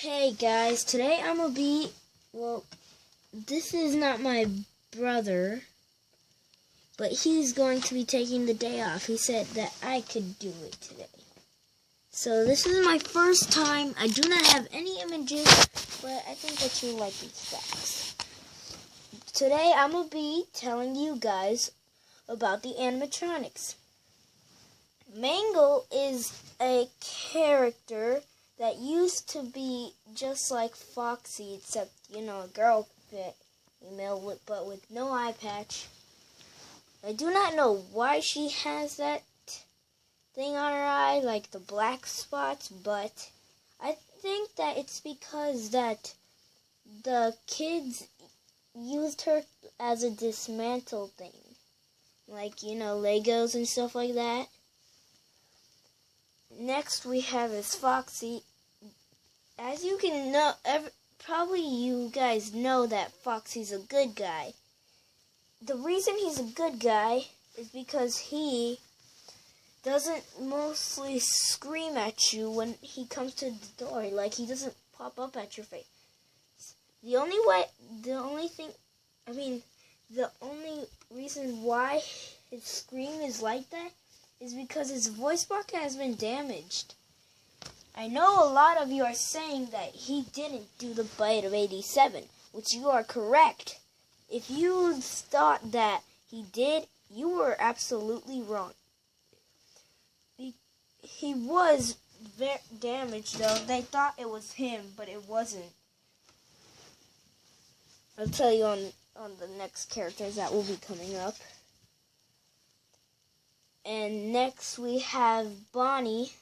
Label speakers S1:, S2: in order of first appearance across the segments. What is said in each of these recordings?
S1: Hey guys, today I'm gonna be, this is not my brother, but he's going to be taking the day off. He said that I could do it today. So this is my first time. I do not have any images, but I think that you like these facts. Today I'm gonna be telling you guys about the animatronics. Mangle is a character that used to be just like Foxy, except, a girl female, but with no eye patch. I do not know why she has that thing on her eye, like the black spots, but I think that it's because that the kids used her as a dismantle thing. Like, Legos and stuff like that. Next we have is Foxy. As you can know, probably you guys know that Foxy's a good guy. The reason he's a good guy is because he doesn't mostly scream at you when he comes to the door. Like, he doesn't pop up at your face. The only reason why his scream is like that is because his voice box has been damaged. I know a lot of you are saying that he didn't do the bite of 87, which you are correct. If you thought that he did, you were absolutely wrong. He was very damaged, though. They thought it was him, but it wasn't. I'll tell you on the next characters that will be coming up. And next we have Bonnie.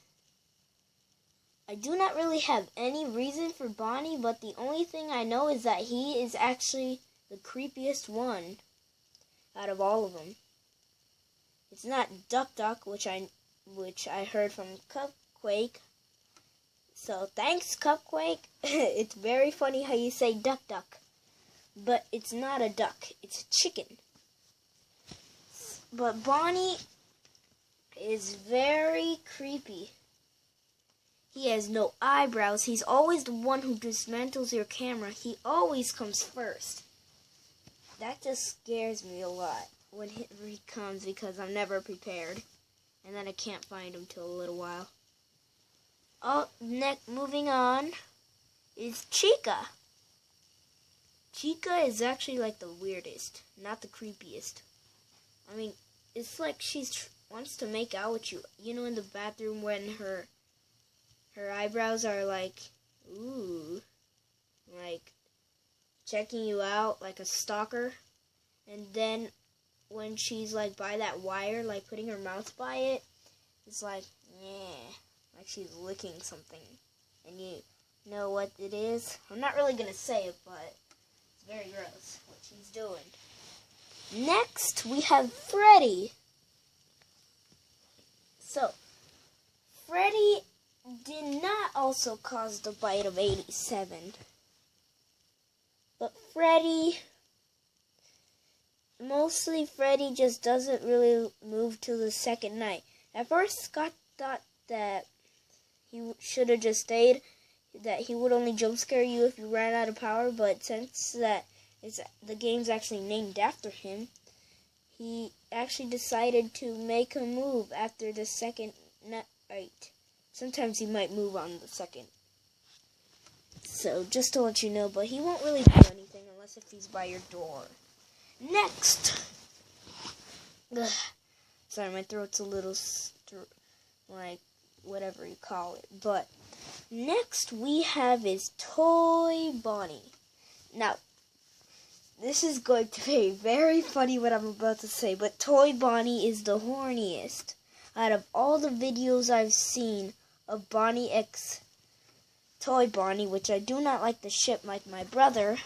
S1: I do not really have any reason for Bonnie, but the only thing I know is that he is actually the creepiest one out of all of them. It's not Duck Duck, which I heard from Cupquake. So thanks, Cupquake. It's very funny how you say Duck Duck, but it's not a duck, it's a chicken. But Bonnie is very creepy. He has no eyebrows. He's always the one who dismantles your camera. He always comes first. That just scares me a lot when he comes, because I'm never prepared. And then I can't find him till a little while. Moving on is Chica. Chica is actually like the weirdest, not the creepiest. I mean, it's like she's wants to make out with you. In the bathroom when her eyebrows are like, ooh, like checking you out like a stalker. And then when she's like by that wire, like putting her mouth by it, it's like, yeah, like she's licking something. And you know what it is? I'm not really going to say it, but it's very gross what she's doing. Next, we have Freddy. So, Freddy did not also cause the bite of 87. But Freddy just doesn't really move till the second night. At first, Scott thought that he should have just stayed, that he would only jump scare you if you ran out of power, but since that the game's actually named after him, he actually decided to make a move after the second night. Sometimes he might move on the second. So, just to let you know, but he won't really do anything unless if he's by your door. Next! Ugh. Sorry, my throat's a little, like, whatever you call it. But, next we have is Toy Bonnie. Now, this is going to be very funny what I'm about to say, but Toy Bonnie is the horniest. Out of all the videos I've seen of Bonnie X Toy Bonnie, which I do not like to ship like my brother,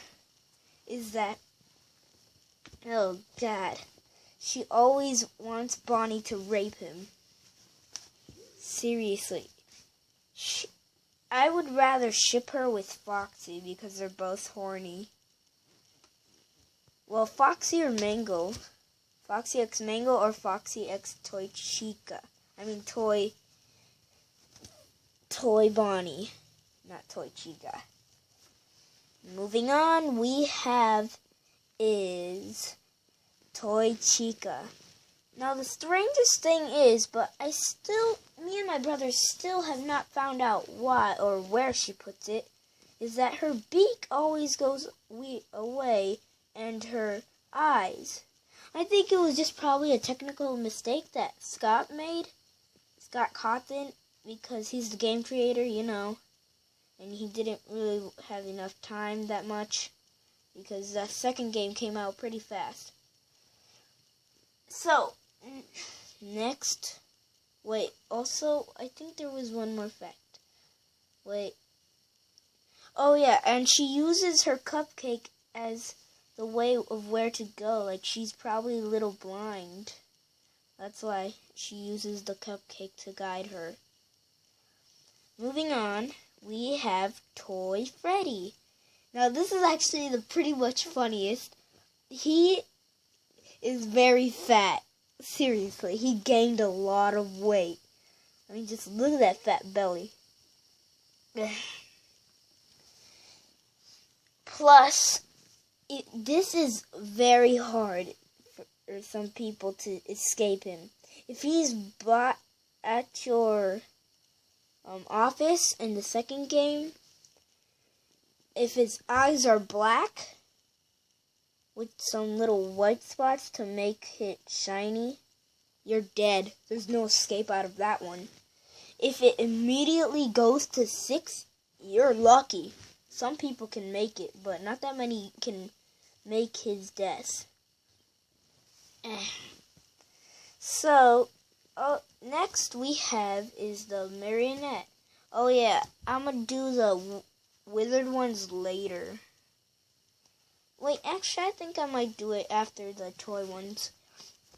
S1: is that, oh God, she always wants Bonnie to rape him. Seriously. I would rather ship her with Foxy because they're both horny. Well, Foxy or Mangle. Foxy X Mangle or Foxy X Toy Chica. I mean Toy Bonnie. not Toy Chica. Moving on, we have is Toy Chica. Now the strangest thing is, but me and my brother still have not found out why or where she puts it, is that her beak always goes away and her eyes. I think it was just probably a technical mistake that Scott made. Scott Cawthon, because he's the game creator, and he didn't really have enough time that much because the second game came out pretty fast. So, next, also, I think there was one more fact. Oh yeah, and she uses her cupcake as the way of where to go. Like, she's probably a little blind. That's why she uses the cupcake to guide her. Moving on, we have Toy Freddy. Now, this is actually the pretty much funniest. He is very fat. Seriously, he gained a lot of weight. I mean, just look at that fat belly. Plus, this is very hard for some people to escape him. If he's bought at your office in the second game, if his eyes are black with some little white spots to make it shiny, you're dead. There's no escape out of that one. If it immediately goes to 6, you're lucky. Some people can make it, but not that many can make his death. So, next we have is the marionette. Oh yeah, I'm gonna do the withered ones later. Wait, actually I think I might do it after the toy ones.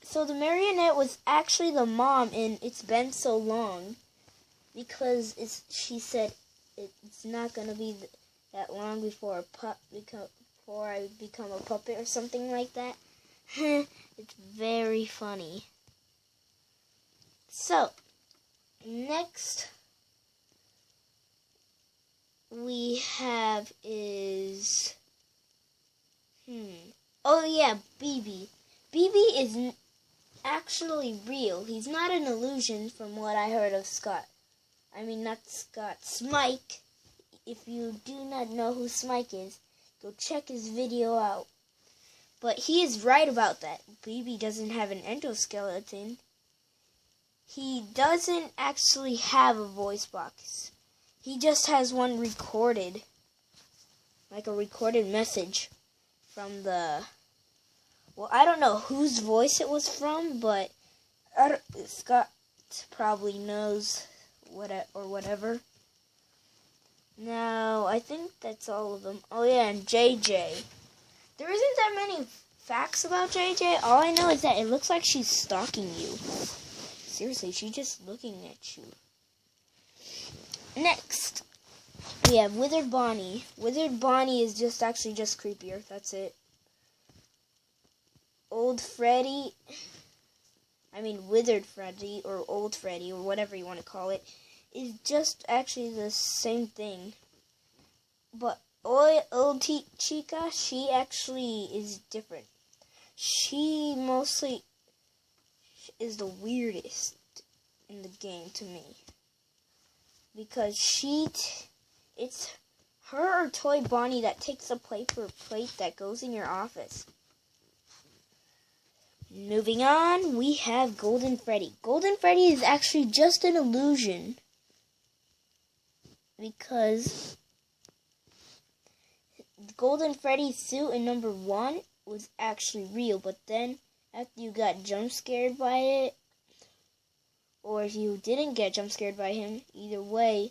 S1: So the marionette was actually the mom in It's Been So Long, because she said it's not gonna be that long before I become a puppet or something like that. It's very funny. So, next we have is oh yeah, BB. BB is actually real. He's not an illusion from what I heard of Scott. I mean, not Scott, Smike. If you do not know who Smike is, go check his video out. But he is right about that. BB doesn't have an endoskeleton. He doesn't actually have a voice box. He just has one recorded. Like a recorded message from the... Well, I don't know whose voice it was from, but Scott probably knows whatever. Now, I think that's all of them. Oh yeah, and JJ. There isn't that many facts about JJ. All I know is that it looks like she's stalking you. Seriously, she's just looking at you. Next, we have Withered Bonnie. Withered Bonnie is just creepier. That's it. Withered Freddy, or Old Freddy, or whatever you want to call it, is just actually the same thing. But Old Chica, she actually is different. She mostly is the weirdest in the game to me. Because it's her or Toy Bonnie that takes a plate that goes in your office. Moving on, we have Golden Freddy. Golden Freddy is actually just an illusion. Because Golden Freddy's suit in number 1 was actually real. But then, after you got jump scared by it, or if you didn't get jump scared by him, either way,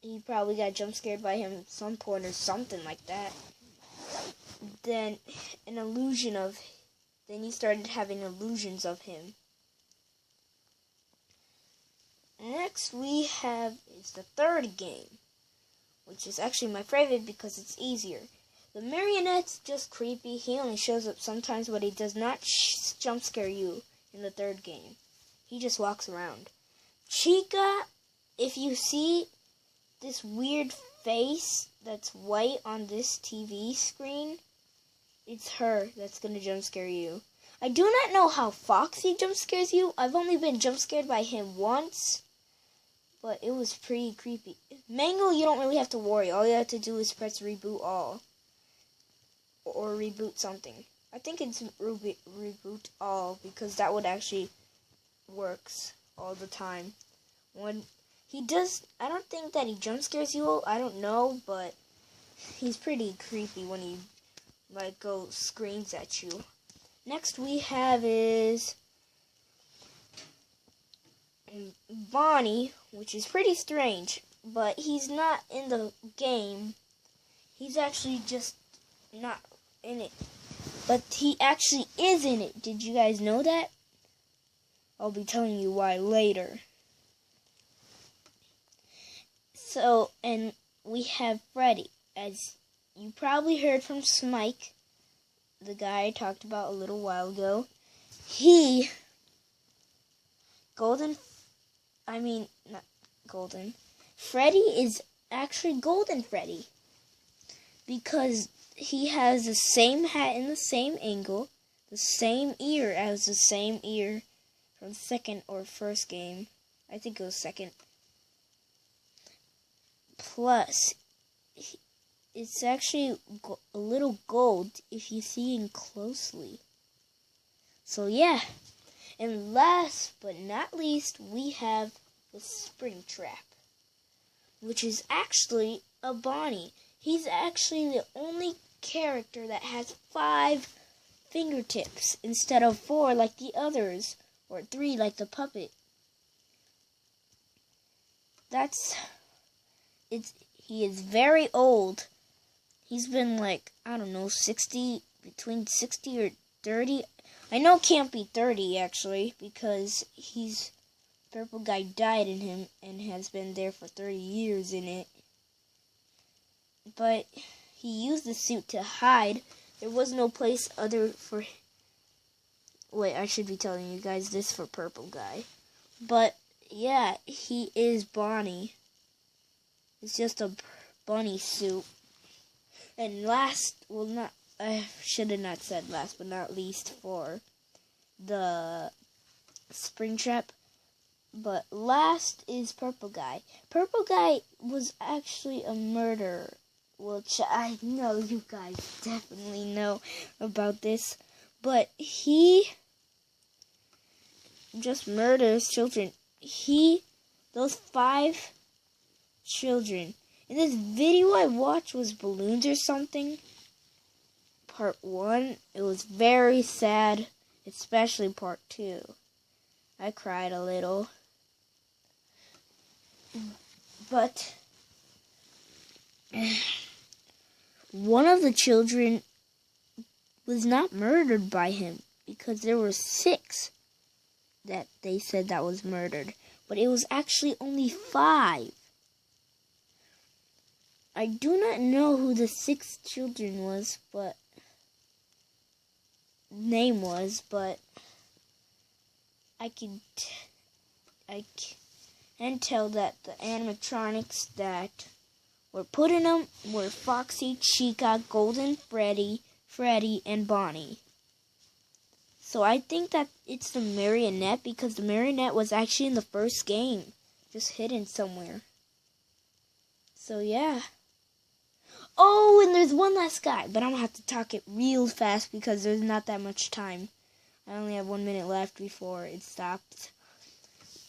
S1: he probably got jump scared by him at some point or something like that. Then you started having illusions of him. Next we have is the third game, which is actually my favorite because it's easier. The marionette's just creepy. He only shows up sometimes, but he does not jump scare you in the third game. He just walks around. Chica, if you see this weird face that's white on this TV screen, it's her that's gonna jump scare you. I do not know how Foxy jump scares you. I've only been jump scared by him once, but it was pretty creepy. Mango, you don't really have to worry. All you have to do is press reboot all. Or reboot something. I think it's reboot all, because that would actually works all the time. When he does, I don't think that he jump scares you. I don't know, but he's pretty creepy when he screams at you. Next we have is Bonnie, which is pretty strange, but he's not in the game. He's actually just not in it. But he actually is in it. Did you guys know that? I'll be telling you why later. So, and we have Freddy. As you probably heard from Smike, the guy I talked about a little while ago. Freddy is actually Golden Freddy. Because he has the same hat in the same angle, the same ear as the same ear from the second or first game. I think it was second. Plus, it's actually a little gold if you see him closely. So yeah. And last but not least, we have the Springtrap, which is actually a Bonnie. He's actually the only character that has 5 fingertips instead of 4 like the others, or 3 like the puppet. He is very old. He's been between 60 or 30. I know it can't be 30 actually, because Purple Guy died in him and has been there for 30 years in it. But he used the suit to hide. There was no place other for... Wait, I should be telling you guys this for Purple Guy. But, yeah, he is Bonnie. It's just a bunny suit. And I should have not said last but not least for the Springtrap. But last is Purple Guy. Purple Guy was actually a murderer, which I know you guys definitely know about this. But he just murders children. Those 5 children. In this video I watched was Balloons or something. Part 1. It was very sad, especially part 2. I cried a little. But one of the children was not murdered by him, because there were 6 that they said that was murdered. But it was actually only 5. I do not know who the 6th children was, but name was, but I can tell that the animatronics that were put in them were Foxy, Chica, Golden Freddy, and Bonnie. So I think that it's the marionette, because the marionette was actually in the first game, just hidden somewhere. So yeah. Oh, and there's one last guy, but I'm going to have to talk it real fast because there's not that much time. I only have 1 minute left before it stops.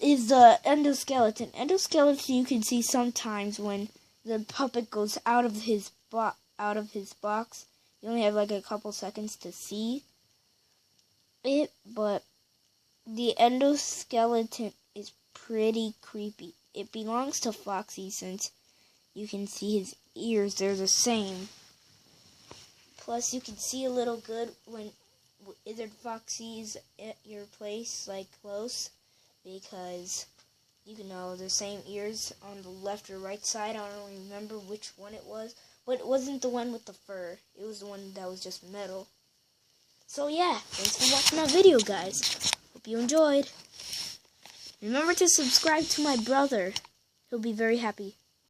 S1: Is the endoskeleton. Endoskeleton you can see sometimes when the puppet goes out of his box. You only have a couple seconds to see it, but the endoskeleton is pretty creepy. It belongs to Foxy since you can see his ears, they're the same. Plus you can see a little good when Wizard Foxy's at your place, close, because you can know the same ears on the left or right side. I don't remember which one it was, but it wasn't the one with the fur. It was the one that was just metal. So yeah, thanks for watching that video, guys. Hope you enjoyed. Remember to subscribe to my brother. He'll be very happy.